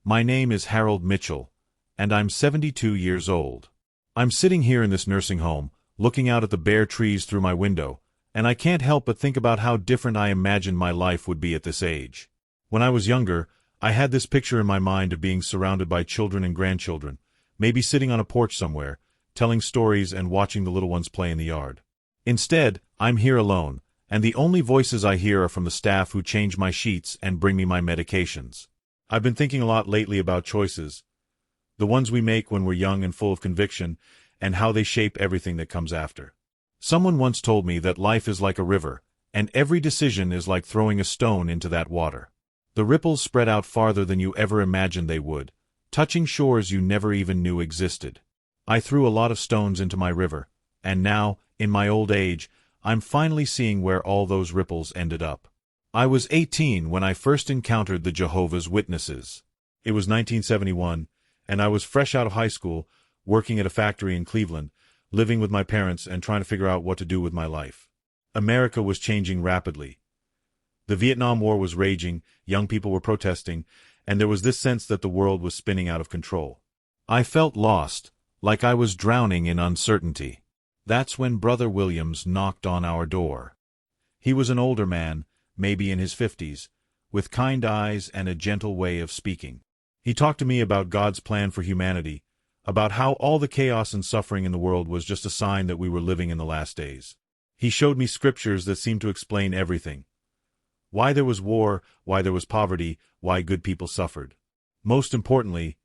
My name is Harold Mitchell, and I'm 72 years old. I'm sitting here in this nursing home, looking out at the bare trees through my window, and I can't help but think about how different I imagined my life would be at this age. When I was younger, I had this picture in my mind of being surrounded by children and grandchildren, maybe sitting on a porch somewhere, telling stories and watching the little ones play in the yard. Instead, I'm here alone, and the only voices I hear are from the staff who change my sheets and bring me my medications. I've been thinking a lot lately about choices, the ones we make when we're young and full of conviction, and how they shape everything that comes after. Someone once told me that life is like a river, and every decision is like throwing a stone into that water. The ripples spread out farther than you ever imagined they would, touching shores you never even knew existed. I threw a lot of stones into my river, and now, in my old age, I'm finally seeing where all those ripples ended up. I was 18 when I first encountered the Jehovah's Witnesses. It was 1971, and I was fresh out of high school, working at a factory in Cleveland, living with my parents and trying to figure out what to do with my life. America was changing rapidly. The Vietnam War was raging, young people were protesting, and there was this sense that the world was spinning out of control. I felt lost, like I was drowning in uncertainty. That's when Brother Williams knocked on our door. He was an older man, maybe in his 50s, with kind eyes and a gentle way of speaking. He talked to me about God's plan for humanity, about how all the chaos and suffering in the world was just a sign that we were living in the last days. He showed me scriptures that seemed to explain everything. Why there was war, why there was poverty, why good people suffered. Most importantly,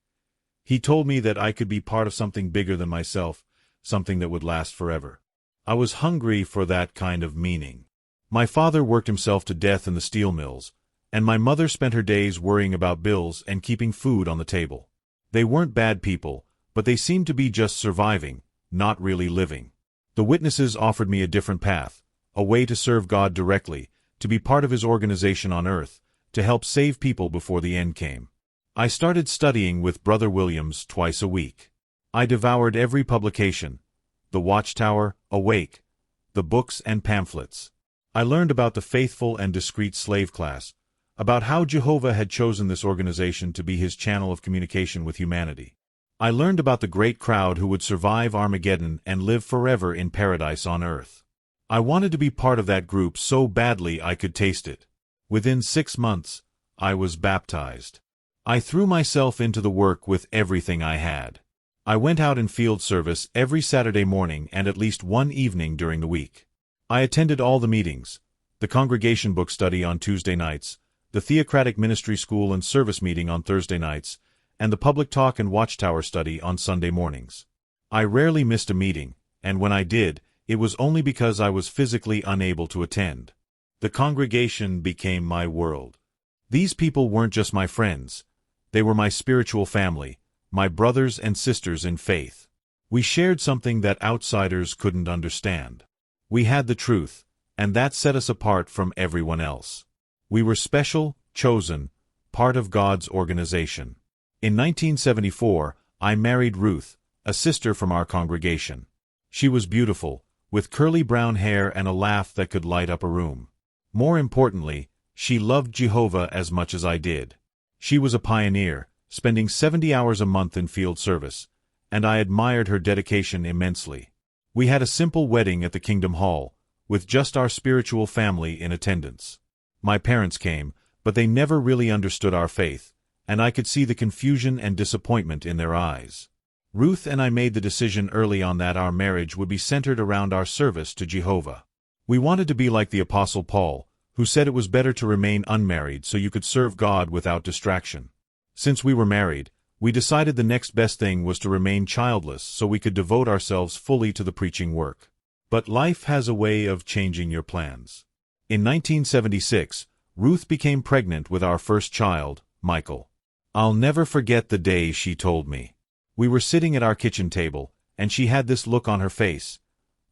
he told me that I could be part of something bigger than myself, something that would last forever. I was hungry for that kind of meaning. My father worked himself to death in the steel mills, and my mother spent her days worrying about bills and keeping food on the table. They weren't bad people, but they seemed to be just surviving, not really living. The Witnesses offered me a different path, a way to serve God directly, to be part of His organization on earth, to help save people before the end came. I started studying with Brother Williams twice a week. I devoured every publication, the Watchtower, Awake, the books and pamphlets. I learned about the faithful and discreet slave class, about how Jehovah had chosen this organization to be His channel of communication with humanity. I learned about the great crowd who would survive Armageddon and live forever in paradise on earth. I wanted to be part of that group so badly I could taste it. Within 6 months, I was baptized. I threw myself into the work with everything I had. I went out in field service every Saturday morning and at least one evening during the week. I attended all the meetings, the congregation book study on Tuesday nights, the theocratic ministry school and service meeting on Thursday nights, and the public talk and Watchtower study on Sunday mornings. I rarely missed a meeting, and when I did, it was only because I was physically unable to attend. The congregation became my world. These people weren't just my friends. They were my spiritual family, my brothers and sisters in faith. We shared something that outsiders couldn't understand. We had the truth, and that set us apart from everyone else. We were special, chosen, part of God's organization. In 1974, I married Ruth, a sister from our congregation. She was beautiful, with curly brown hair and a laugh that could light up a room. More importantly, she loved Jehovah as much as I did. She was a pioneer, spending 70 hours a month in field service, and I admired her dedication immensely. We had a simple wedding at the Kingdom Hall, with just our spiritual family in attendance. My parents came, but they never really understood our faith, and I could see the confusion and disappointment in their eyes. Ruth and I made the decision early on that our marriage would be centered around our service to Jehovah. We wanted to be like the Apostle Paul, who said it was better to remain unmarried so you could serve God without distraction. Since we were married, we decided the next best thing was to remain childless so we could devote ourselves fully to the preaching work. But life has a way of changing your plans. In 1976, Ruth became pregnant with our first child, Michael. I'll never forget the day she told me. We were sitting at our kitchen table, and she had this look on her face,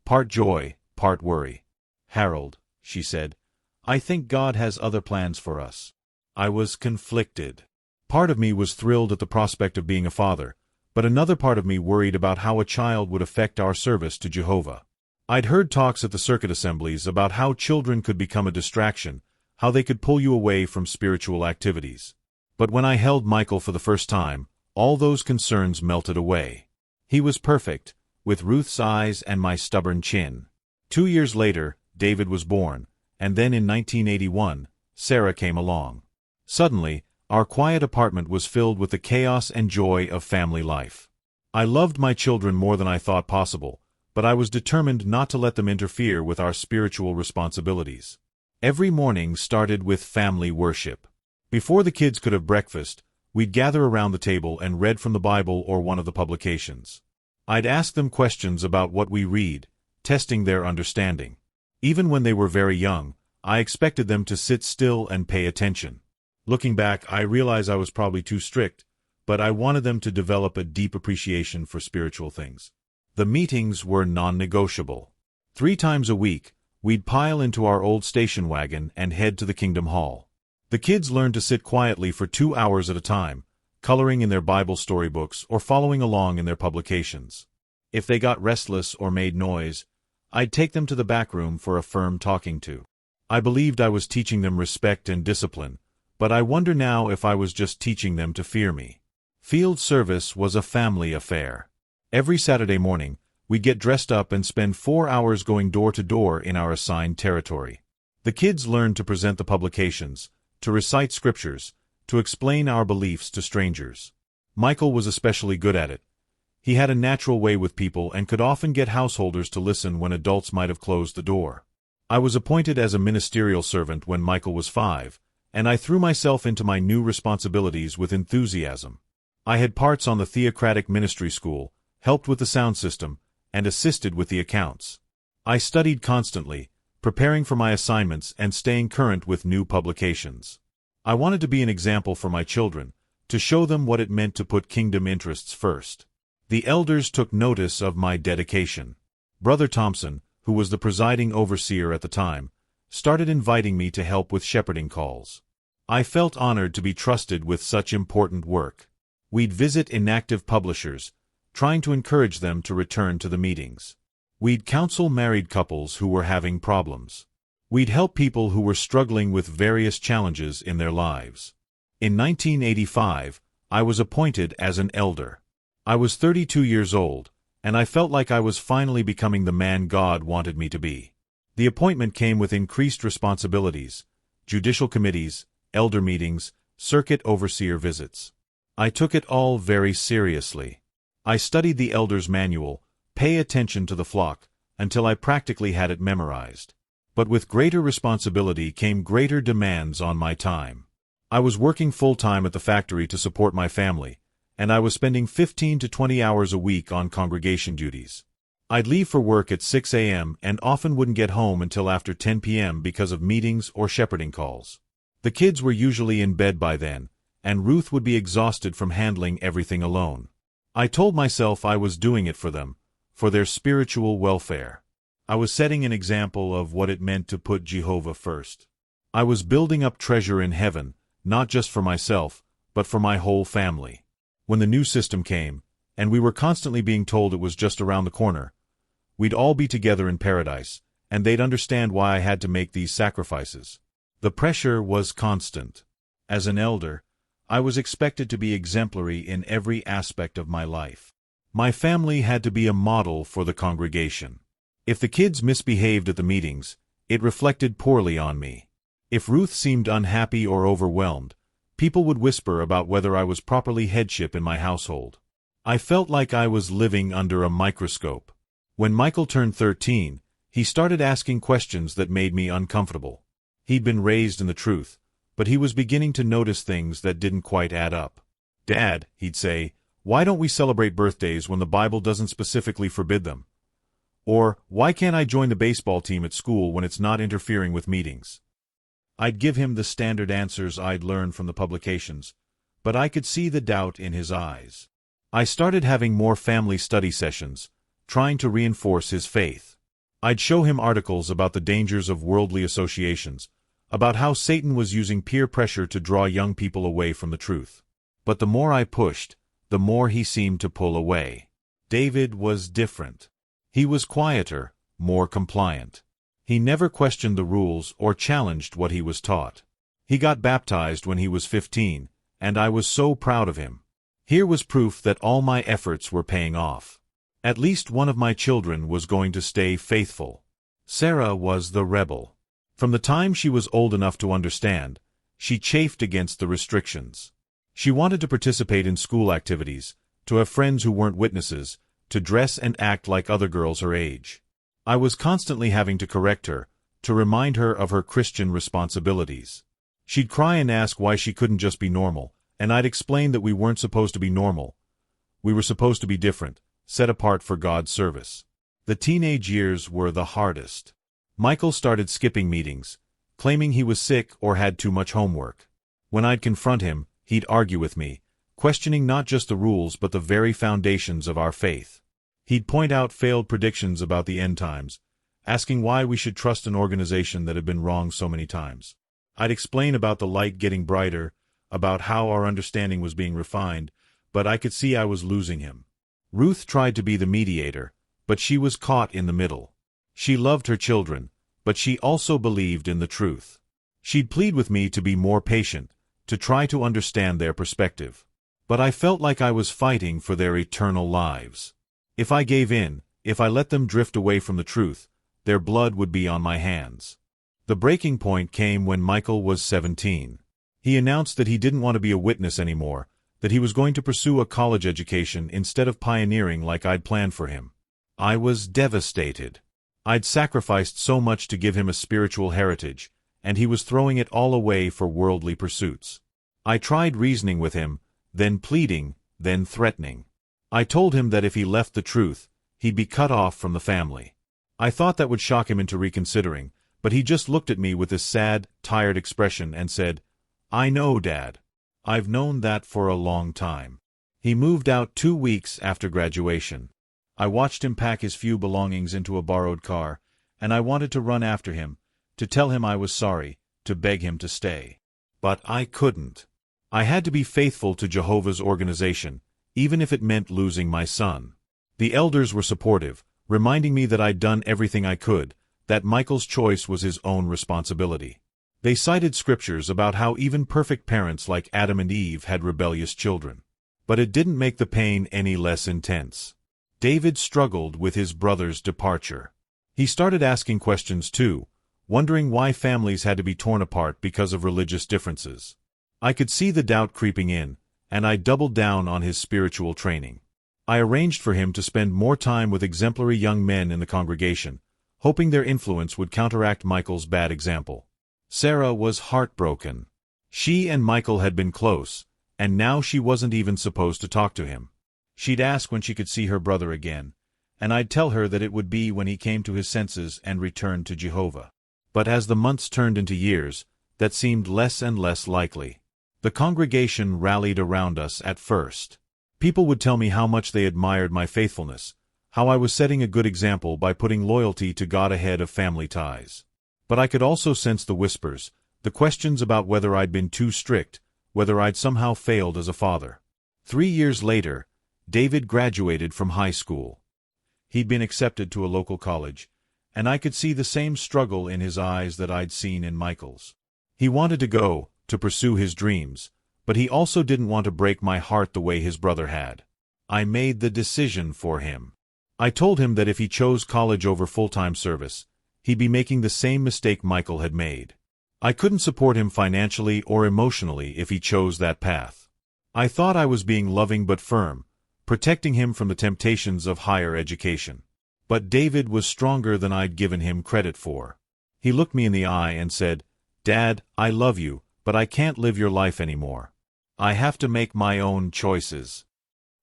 part joy, part worry. "Harold," she said, "I think God has other plans for us." I was conflicted. Part of me was thrilled at the prospect of being a father, but another part of me worried about how a child would affect our service to Jehovah. I'd heard talks at the circuit assemblies about how children could become a distraction, how they could pull you away from spiritual activities. But when I held Michael for the first time, all those concerns melted away. He was perfect, with Ruth's eyes and my stubborn chin. 2 years later, David was born, and then in 1981, Sarah came along. Suddenly, our quiet apartment was filled with the chaos and joy of family life. I loved my children more than I thought possible, but I was determined not to let them interfere with our spiritual responsibilities. Every morning started with family worship. Before the kids could have breakfast, we'd gather around the table and read from the Bible or one of the publications. I'd ask them questions about what we read, testing their understanding. Even when they were very young, I expected them to sit still and pay attention. Looking back, I realize I was probably too strict, but I wanted them to develop a deep appreciation for spiritual things. The meetings were non-negotiable. 3 times a week, we'd pile into our old station wagon and head to the Kingdom Hall. The kids learned to sit quietly for 2 hours at a time, coloring in their Bible storybooks or following along in their publications. If they got restless or made noise, I'd take them to the back room for a firm talking to. I believed I was teaching them respect and discipline, but I wonder now if I was just teaching them to fear me. Field service was a family affair. Every Saturday morning, we'd get dressed up and spend 4 hours going door to door in our assigned territory. The kids learned to present the publications, to recite scriptures, to explain our beliefs to strangers. Michael was especially good at it. He had a natural way with people and could often get householders to listen when adults might have closed the door. I was appointed as a ministerial servant when Michael was 5, and I threw myself into my new responsibilities with enthusiasm. I had parts on the theocratic ministry school, helped with the sound system, and assisted with the accounts. I studied constantly, preparing for my assignments and staying current with new publications. I wanted to be an example for my children, to show them what it meant to put kingdom interests first. The elders took notice of my dedication. Brother Thompson, who was the presiding overseer at the time, started inviting me to help with shepherding calls. I felt honored to be trusted with such important work. We'd visit inactive publishers, trying to encourage them to return to the meetings. We'd counsel married couples who were having problems. We'd help people who were struggling with various challenges in their lives. In 1985, I was appointed as an elder. I was 32 years old, and I felt like I was finally becoming the man God wanted me to be. The appointment came with increased responsibilities, judicial committees, elder meetings, circuit overseer visits. I took it all very seriously. I studied the elder's manual, pay attention to the flock, until I practically had it memorized. But with greater responsibility came greater demands on my time. I was working full-time at the factory to support my family, and I was spending 15 to 20 hours a week on congregation duties. I'd leave for work at 6 a.m. and often wouldn't get home until after 10 p.m. because of meetings or shepherding calls. The kids were usually in bed by then, and Ruth would be exhausted from handling everything alone. I told myself I was doing it for them, for their spiritual welfare. I was setting an example of what it meant to put Jehovah first. I was building up treasure in heaven, not just for myself, but for my whole family. When the new system came, and we were constantly being told it was just around the corner, we'd all be together in paradise, and they'd understand why I had to make these sacrifices. The pressure was constant. As an elder, I was expected to be exemplary in every aspect of my life. My family had to be a model for the congregation. If the kids misbehaved at the meetings, it reflected poorly on me. If Ruth seemed unhappy or overwhelmed, people would whisper about whether I was properly headship in my household. I felt like I was living under a microscope. When Michael turned 13, he started asking questions that made me uncomfortable. He'd been raised in the truth, but he was beginning to notice things that didn't quite add up. "Dad," he'd say, "why don't we celebrate birthdays when the Bible doesn't specifically forbid them?" Or, "Why can't I join the baseball team at school when it's not interfering with meetings?" I'd give him the standard answers I'd learned from the publications, but I could see the doubt in his eyes. I started having more family study sessions, trying to reinforce his faith. I'd show him articles about the dangers of worldly associations, about how Satan was using peer pressure to draw young people away from the truth. But the more I pushed, the more he seemed to pull away. David was different. He was quieter, more compliant. He never questioned the rules or challenged what he was taught. He got baptized when he was 15, and I was so proud of him. Here was proof that all my efforts were paying off. At least one of my children was going to stay faithful. Sarah was the rebel. From the time she was old enough to understand, she chafed against the restrictions. She wanted to participate in school activities, to have friends who weren't witnesses, to dress and act like other girls her age. I was constantly having to correct her, to remind her of her Christian responsibilities. She'd cry and ask why she couldn't just be normal, and I'd explain that we weren't supposed to be normal. We were supposed to be different, set apart for God's service. The teenage years were the hardest. Michael started skipping meetings, claiming he was sick or had too much homework. When I'd confront him, he'd argue with me, questioning not just the rules but the very foundations of our faith. He'd point out failed predictions about the end times, asking why we should trust an organization that had been wrong so many times. I'd explain about the light getting brighter, about how our understanding was being refined, but I could see I was losing him. Ruth tried to be the mediator, but she was caught in the middle. She loved her children, but she also believed in the truth. She'd plead with me to be more patient, to try to understand their perspective. But I felt like I was fighting for their eternal lives. If I gave in, if I let them drift away from the truth, their blood would be on my hands. The breaking point came when Michael was 17. He announced that he didn't want to be a witness anymore, that he was going to pursue a college education instead of pioneering like I'd planned for him. I was devastated. I'd sacrificed so much to give him a spiritual heritage, and he was throwing it all away for worldly pursuits. I tried reasoning with him, then pleading, then threatening. I told him that if he left the truth, he'd be cut off from the family. I thought that would shock him into reconsidering, but he just looked at me with this sad, tired expression and said, "I know, Dad. I've known that for a long time." He moved out 2 weeks after graduation. I watched him pack his few belongings into a borrowed car, and I wanted to run after him, to tell him I was sorry, to beg him to stay. But I couldn't. I had to be faithful to Jehovah's organization, even if it meant losing my son. The elders were supportive, reminding me that I'd done everything I could, that Michael's choice was his own responsibility. They cited scriptures about how even perfect parents like Adam and Eve had rebellious children. But it didn't make the pain any less intense. David struggled with his brother's departure. He started asking questions too, wondering why families had to be torn apart because of religious differences. I could see the doubt creeping in, and I doubled down on his spiritual training. I arranged for him to spend more time with exemplary young men in the congregation, hoping their influence would counteract Michael's bad example. Sarah was heartbroken. She and Michael had been close, and now she wasn't even supposed to talk to him. She'd ask when she could see her brother again, and I'd tell her that it would be when he came to his senses and returned to Jehovah. But as the months turned into years, that seemed less and less likely. The congregation rallied around us at first. People would tell me how much they admired my faithfulness, how I was setting a good example by putting loyalty to God ahead of family ties. But I could also sense the whispers, the questions about whether I'd been too strict, whether I'd somehow failed as a father. 3 years later, David graduated from high school. He'd been accepted to a local college, and I could see the same struggle in his eyes that I'd seen in Michael's. He wanted to go, to pursue his dreams, but he also didn't want to break my heart the way his brother had. I made the decision for him. I told him that if he chose college over full-time service, he'd be making the same mistake Michael had made. I couldn't support him financially or emotionally if he chose that path. I thought I was being loving but firm, protecting him from the temptations of higher education. But David was stronger than I'd given him credit for. He looked me in the eye and said, "Dad, I love you, but I can't live your life anymore. I have to make my own choices."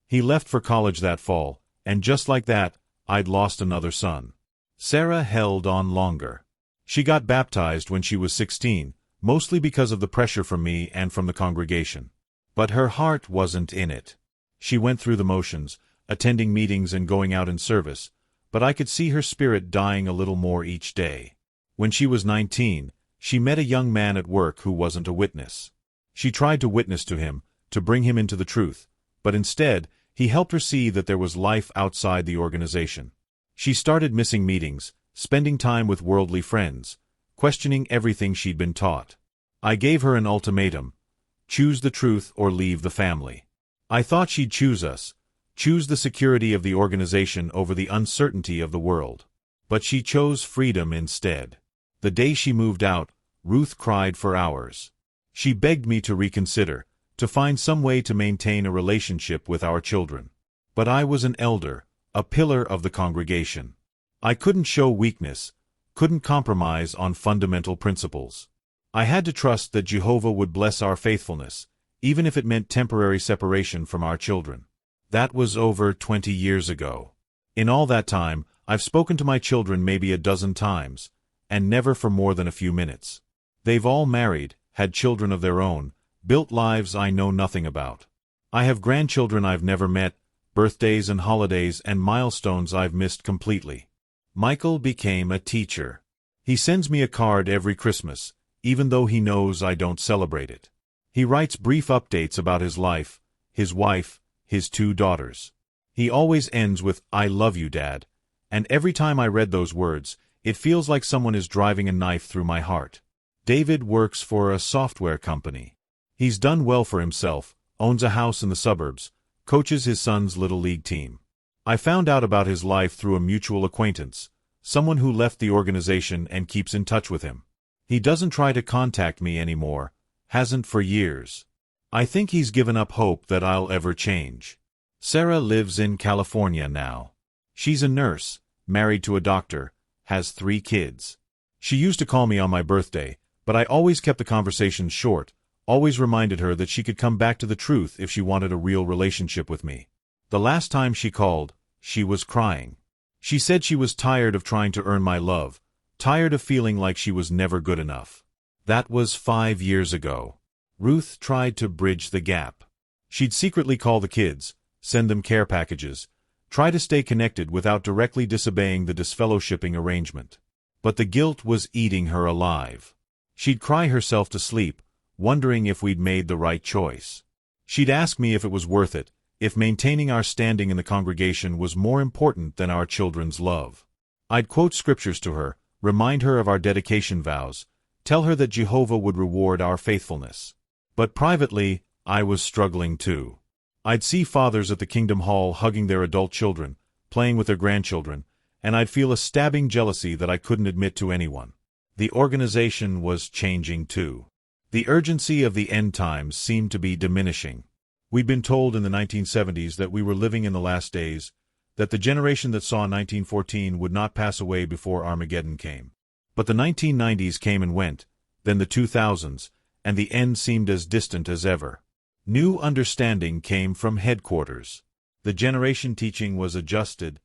He left for college that fall, and just like that, I'd lost another son. Sarah held on longer. She got baptized when she was 16, mostly because of the pressure from me and from the congregation. But her heart wasn't in it. She went through the motions, attending meetings and going out in service, but I could see her spirit dying a little more each day. When she was 19, she met a young man at work who wasn't a witness. She tried to witness to him, to bring him into the truth, but instead, he helped her see that there was life outside the organization. She started missing meetings, spending time with worldly friends, questioning everything she'd been taught. I gave her an ultimatum: choose the truth or leave the family. I thought she'd choose us, choose the security of the organization over the uncertainty of the world. But she chose freedom instead. The day she moved out, Ruth cried for hours. She begged me to reconsider, to find some way to maintain a relationship with our children. But I was an elder, a pillar of the congregation. I couldn't show weakness, couldn't compromise on fundamental principles. I had to trust that Jehovah would bless our faithfulness, even if it meant temporary separation from our children. That was over 20 years ago. In all that time, I've spoken to my children maybe a dozen times, and never for more than a few minutes. They've all married, had children of their own, built lives I know nothing about. I have grandchildren I've never met, birthdays and holidays and milestones I've missed completely. Michael became a teacher. He sends me a card every Christmas, even though he knows I don't celebrate it. He writes brief updates about his life, his wife, his 2 daughters. He always ends with, "I love you, Dad," and every time I read those words, it feels like someone is driving a knife through my heart. David works for a software company. He's done well for himself, owns a house in the suburbs, coaches his son's little league team. I found out about his life through a mutual acquaintance, someone who left the organization and keeps in touch with him. He doesn't try to contact me anymore, hasn't for years. I think he's given up hope that I'll ever change. Sarah lives in California now. She's a nurse, married to a doctor, has 3 kids. She used to call me on my birthday, but I always kept the conversations short, always reminded her that she could come back to the truth if she wanted a real relationship with me. The last time she called, she was crying. She said she was tired of trying to earn my love, tired of feeling like she was never good enough. That was 5 years ago. Ruth tried to bridge the gap. She'd secretly call the kids, send them care packages, try to stay connected without directly disobeying the disfellowshipping arrangement. But the guilt was eating her alive. She'd cry herself to sleep, wondering if we'd made the right choice. She'd ask me if it was worth it, if maintaining our standing in the congregation was more important than our children's love. I'd quote scriptures to her, remind her of our dedication vows, tell her that Jehovah would reward our faithfulness. But privately, I was struggling too. I'd see fathers at the Kingdom Hall hugging their adult children, playing with their grandchildren, and I'd feel a stabbing jealousy that I couldn't admit to anyone. The organization was changing too. The urgency of the end times seemed to be diminishing. We'd been told in the 1970s that we were living in the last days, that the generation that saw 1914 would not pass away before Armageddon came. But the 1990s came and went, then the 2000s, and the end seemed as distant as ever. New understanding came from headquarters. The generation teaching was adjusted,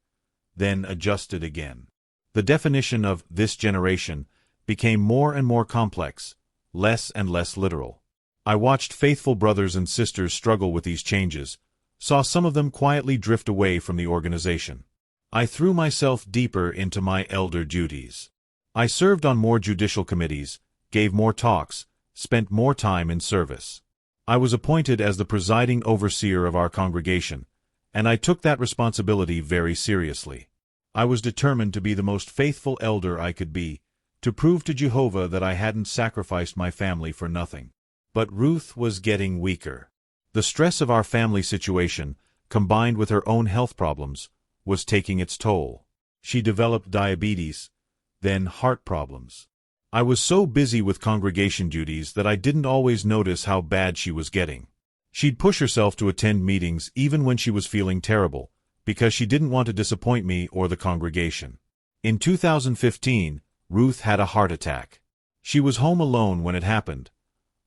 then adjusted again. The definition of this generation became more and more complex, less and less literal. I watched faithful brothers and sisters struggle with these changes, saw some of them quietly drift away from the organization. I threw myself deeper into my elder duties. I served on more judicial committees, gave more talks, spent more time in service. I was appointed as the presiding overseer of our congregation, and I took that responsibility very seriously. I was determined to be the most faithful elder I could be, to prove to Jehovah that I hadn't sacrificed my family for nothing. But Ruth was getting weaker. The stress of our family situation, combined with her own health problems, was taking its toll. She developed diabetes, then heart problems. I was so busy with congregation duties that I didn't always notice how bad she was getting. She'd push herself to attend meetings even when she was feeling terrible, because she didn't want to disappoint me or the congregation. In 2015, Ruth had a heart attack. She was home alone when it happened.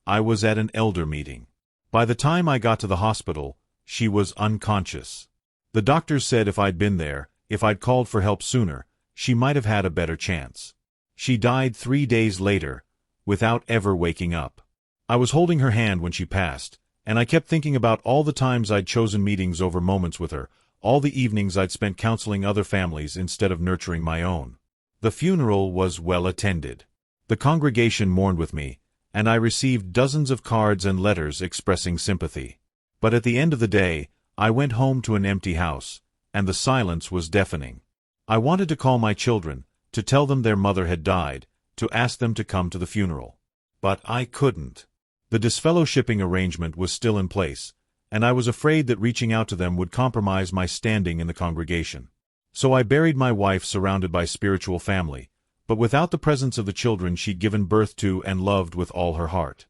I was at an elder meeting. By the time I got to the hospital, she was unconscious. The doctors said if I'd been there, if I'd called for help sooner, she might have had a better chance. She died 3 days later, without ever waking up. I was holding her hand when she passed, and I kept thinking about all the times I'd chosen meetings over moments with her, all the evenings I'd spent counseling other families instead of nurturing my own. The funeral was well attended. The congregation mourned with me, and I received dozens of cards and letters expressing sympathy. But at the end of the day, I went home to an empty house, and the silence was deafening. I wanted to call my children, to tell them their mother had died, to ask them to come to the funeral. But I couldn't. The disfellowshipping arrangement was still in place, and I was afraid that reaching out to them would compromise my standing in the congregation. So I buried my wife surrounded by spiritual family, but without the presence of the children she'd given birth to and loved with all her heart.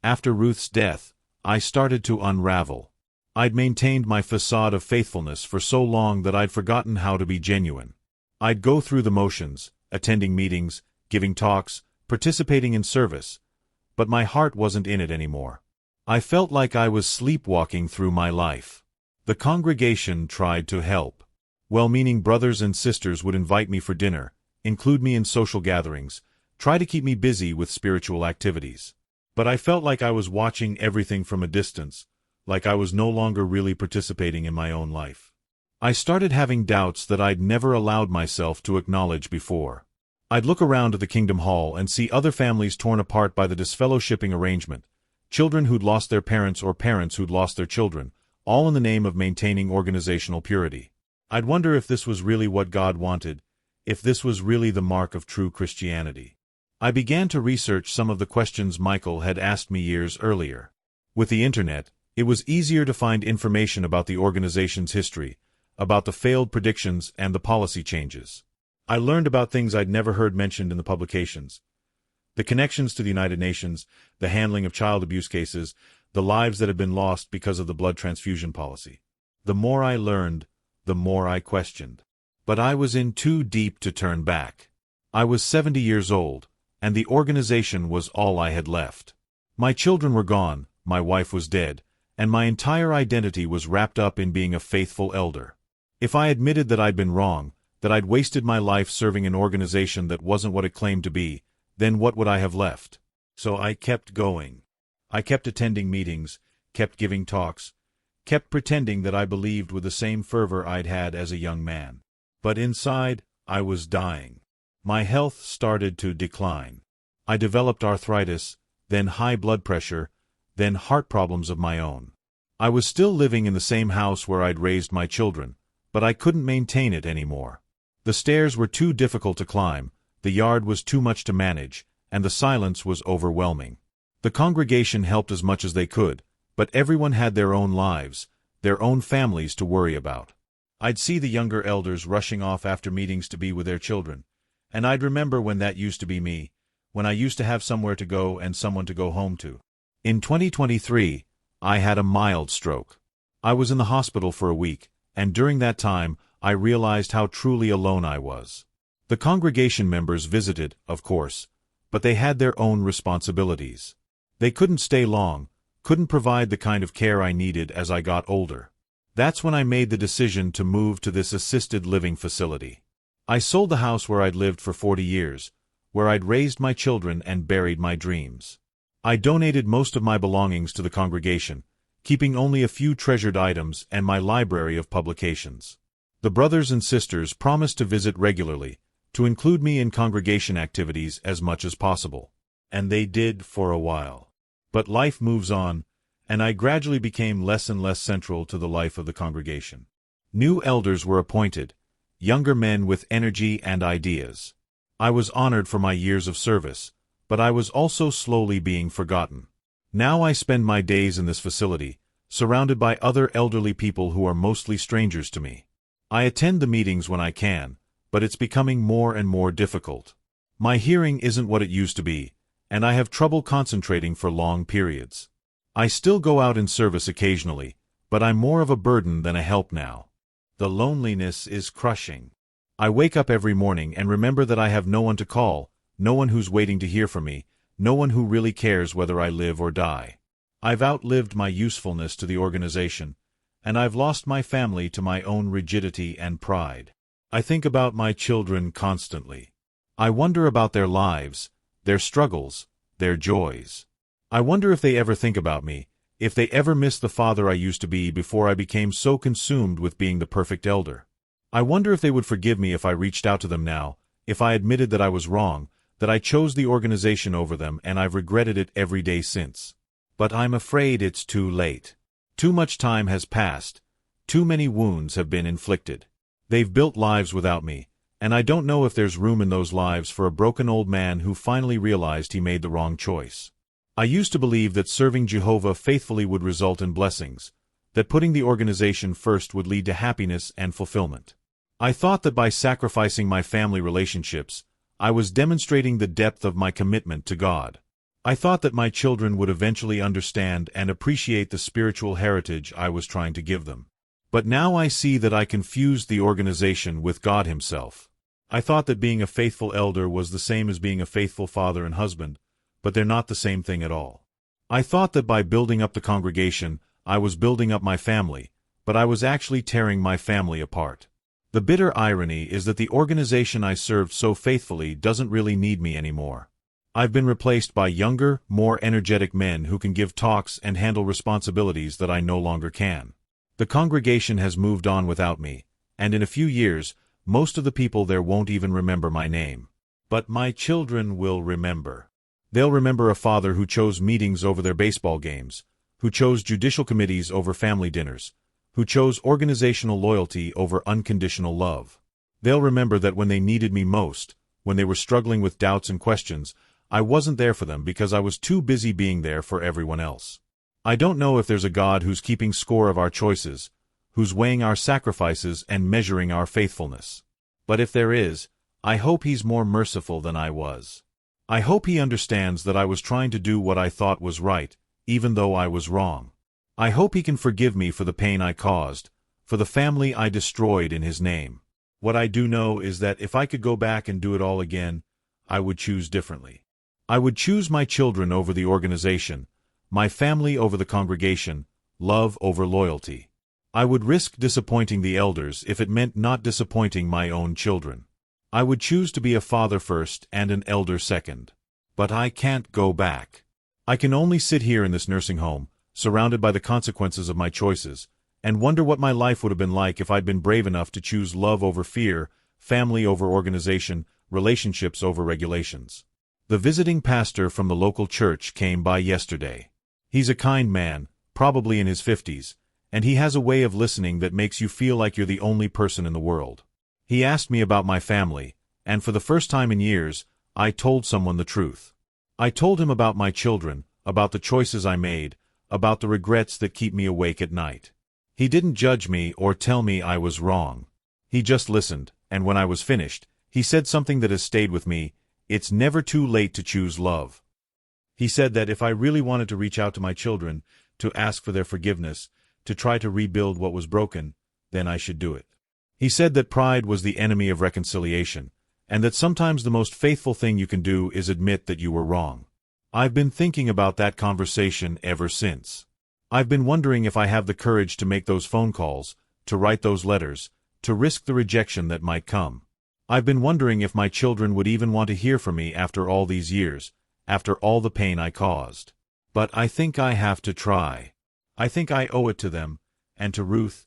After Ruth's death, I started to unravel. I'd maintained my facade of faithfulness for so long that I'd forgotten how to be genuine. I'd go through the motions, attending meetings, giving talks, participating in service, but my heart wasn't in it anymore. I felt like I was sleepwalking through my life. The congregation tried to help. Well-meaning brothers and sisters would invite me for dinner, include me in social gatherings, try to keep me busy with spiritual activities. But I felt like I was watching everything from a distance, like I was no longer really participating in my own life. I started having doubts that I'd never allowed myself to acknowledge before. I'd look around at the Kingdom Hall and see other families torn apart by the disfellowshipping arrangement, children who'd lost their parents or parents who'd lost their children, all in the name of maintaining organizational purity. I'd wonder if this was really what God wanted, if this was really the mark of true Christianity. I began to research some of the questions Michael had asked me years earlier. With the internet, it was easier to find information about the organization's history, about the failed predictions and the policy changes. I learned about things I'd never heard mentioned in the publications. The connections to the United Nations, the handling of child abuse cases, the lives that had been lost because of the blood transfusion policy. The more I learned, the more I questioned. But I was in too deep to turn back. I was 70 years old, and the organization was all I had left. My children were gone, my wife was dead, and my entire identity was wrapped up in being a faithful elder. If I admitted that I'd been wrong, that I'd wasted my life serving an organization that wasn't what it claimed to be, then what would I have left? So I kept going. I kept attending meetings, kept giving talks, kept pretending that I believed with the same fervor I'd had as a young man. But inside, I was dying. My health started to decline. I developed arthritis, then high blood pressure, then heart problems of my own. I was still living in the same house where I'd raised my children, but I couldn't maintain it anymore. The stairs were too difficult to climb, the yard was too much to manage, and the silence was overwhelming. The congregation helped as much as they could, but everyone had their own lives, their own families to worry about. I'd see the younger elders rushing off after meetings to be with their children, and I'd remember when that used to be me, when I used to have somewhere to go and someone to go home to. In 2023, I had a mild stroke. I was in the hospital for a week, and during that time, I realized how truly alone I was. The congregation members visited, of course, but they had their own responsibilities. They couldn't stay long, couldn't provide the kind of care I needed as I got older. That's when I made the decision to move to this assisted living facility. I sold the house where I'd lived for 40 years, where I'd raised my children and buried my dreams. I donated most of my belongings to the congregation, keeping only a few treasured items and my library of publications. The brothers and sisters promised to visit regularly, to include me in congregation activities as much as possible. And they did for a while. But life moves on, and I gradually became less and less central to the life of the congregation. New elders were appointed, younger men with energy and ideas. I was honored for my years of service, but I was also slowly being forgotten. Now I spend my days in this facility, surrounded by other elderly people who are mostly strangers to me. I attend the meetings when I can, but it's becoming more and more difficult. My hearing isn't what it used to be, and I have trouble concentrating for long periods. I still go out in service occasionally, but I'm more of a burden than a help now. The loneliness is crushing. I wake up every morning and remember that I have no one to call, no one who's waiting to hear from me, no one who really cares whether I live or die. I've outlived my usefulness to the organization, and I've lost my family to my own rigidity and pride. I think about my children constantly. I wonder about their lives, their struggles, their joys. I wonder if they ever think about me, if they ever miss the father I used to be before I became so consumed with being the perfect elder. I wonder if they would forgive me if I reached out to them now, if I admitted that I was wrong, that I chose the organization over them and I've regretted it every day since. But I'm afraid it's too late. Too much time has passed. Too many wounds have been inflicted. They've built lives without me, and I don't know if there's room in those lives for a broken old man who finally realized he made the wrong choice. I used to believe that serving Jehovah faithfully would result in blessings, that putting the organization first would lead to happiness and fulfillment. I thought that by sacrificing my family relationships, I was demonstrating the depth of my commitment to God. I thought that my children would eventually understand and appreciate the spiritual heritage I was trying to give them. But now I see that I confused the organization with God Himself. I thought that being a faithful elder was the same as being a faithful father and husband, but they're not the same thing at all. I thought that by building up the congregation, I was building up my family, but I was actually tearing my family apart. The bitter irony is that the organization I served so faithfully doesn't really need me anymore. I've been replaced by younger, more energetic men who can give talks and handle responsibilities that I no longer can. The congregation has moved on without me, and in a few years, most of the people there won't even remember my name. But my children will remember. They'll remember a father who chose meetings over their baseball games, who chose judicial committees over family dinners, who chose organizational loyalty over unconditional love. They'll remember that when they needed me most, when they were struggling with doubts and questions, I wasn't there for them because I was too busy being there for everyone else. I don't know if there's a God who's keeping score of our choices, who's weighing our sacrifices and measuring our faithfulness. But if there is, I hope He's more merciful than I was. I hope He understands that I was trying to do what I thought was right, even though I was wrong. I hope He can forgive me for the pain I caused, for the family I destroyed in His name. What I do know is that if I could go back and do it all again, I would choose differently. I would choose my children over the organization, my family over the congregation, love over loyalty. I would risk disappointing the elders if it meant not disappointing my own children. I would choose to be a father first and an elder second. But I can't go back. I can only sit here in this nursing home, surrounded by the consequences of my choices, and wonder what my life would have been like if I'd been brave enough to choose love over fear, family over organization, relationships over regulations. The visiting pastor from the local church came by yesterday. He's a kind man, probably in his 50s, and he has a way of listening that makes you feel like you're the only person in the world. He asked me about my family, and for the first time in years, I told someone the truth. I told him about my children, about the choices I made, about the regrets that keep me awake at night. He didn't judge me or tell me I was wrong. He just listened, and when I was finished, he said something that has stayed with me: it's never too late to choose love. He said that if I really wanted to reach out to my children, to ask for their forgiveness, to try to rebuild what was broken, then I should do it. He said that pride was the enemy of reconciliation, and that sometimes the most faithful thing you can do is admit that you were wrong. I've been thinking about that conversation ever since. I've been wondering if I have the courage to make those phone calls, to write those letters, to risk the rejection that might come. I've been wondering if my children would even want to hear from me after all these years, after all the pain I caused. But I think I have to try. I think I owe it to them, and to Ruth,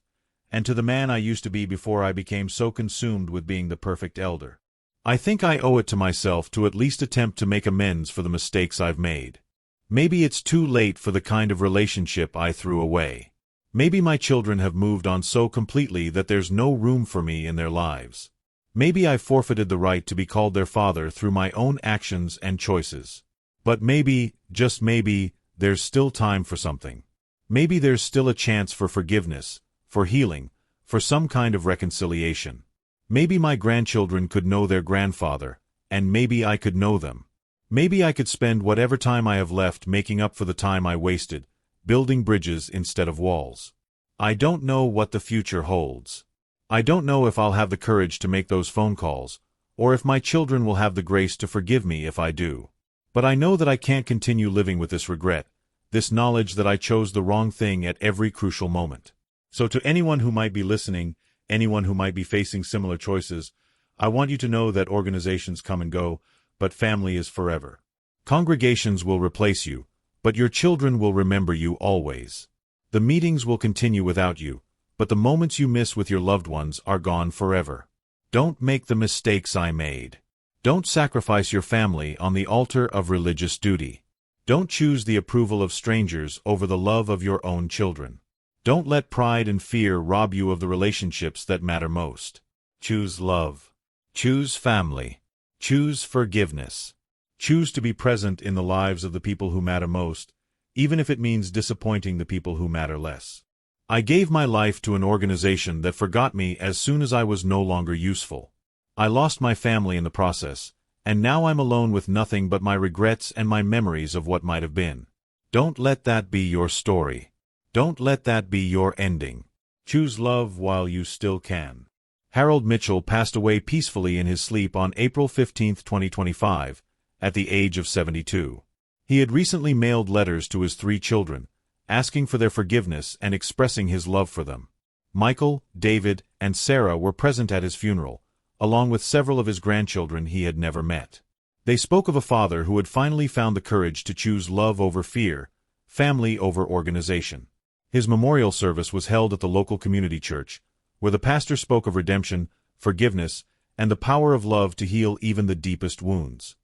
and to the man I used to be before I became so consumed with being the perfect elder. I think I owe it to myself to at least attempt to make amends for the mistakes I've made. Maybe it's too late for the kind of relationship I threw away. Maybe my children have moved on so completely that there's no room for me in their lives. Maybe I forfeited the right to be called their father through my own actions and choices. But maybe, just maybe, there's still time for something. Maybe there's still a chance for forgiveness, for healing, for some kind of reconciliation. Maybe my grandchildren could know their grandfather, and maybe I could know them. Maybe I could spend whatever time I have left making up for the time I wasted, building bridges instead of walls. I don't know what the future holds. I don't know if I'll have the courage to make those phone calls, or if my children will have the grace to forgive me if I do. But I know that I can't continue living with this regret, this knowledge that I chose the wrong thing at every crucial moment. So to anyone who might be listening, anyone who might be facing similar choices, I want you to know that organizations come and go, but family is forever. Congregations will replace you, but your children will remember you always. The meetings will continue without you, but the moments you miss with your loved ones are gone forever. Don't make the mistakes I made. Don't sacrifice your family on the altar of religious duty. Don't choose the approval of strangers over the love of your own children. Don't let pride and fear rob you of the relationships that matter most. Choose love. Choose family. Choose forgiveness. Choose to be present in the lives of the people who matter most, even if it means disappointing the people who matter less. I gave my life to an organization that forgot me as soon as I was no longer useful. I lost my family in the process, and now I'm alone with nothing but my regrets and my memories of what might have been. Don't let that be your story. Don't let that be your ending. Choose love while you still can. Harold Mitchell passed away peacefully in his sleep on April 15, 2025, at the age of 72. He had recently mailed letters to his 3 children, asking for their forgiveness and expressing his love for them. Michael, David, and Sarah were present at his funeral, along with several of his grandchildren he had never met. They spoke of a father who had finally found the courage to choose love over fear, family over organization. His memorial service was held at the local community church, where the pastor spoke of redemption, forgiveness, and the power of love to heal even the deepest wounds.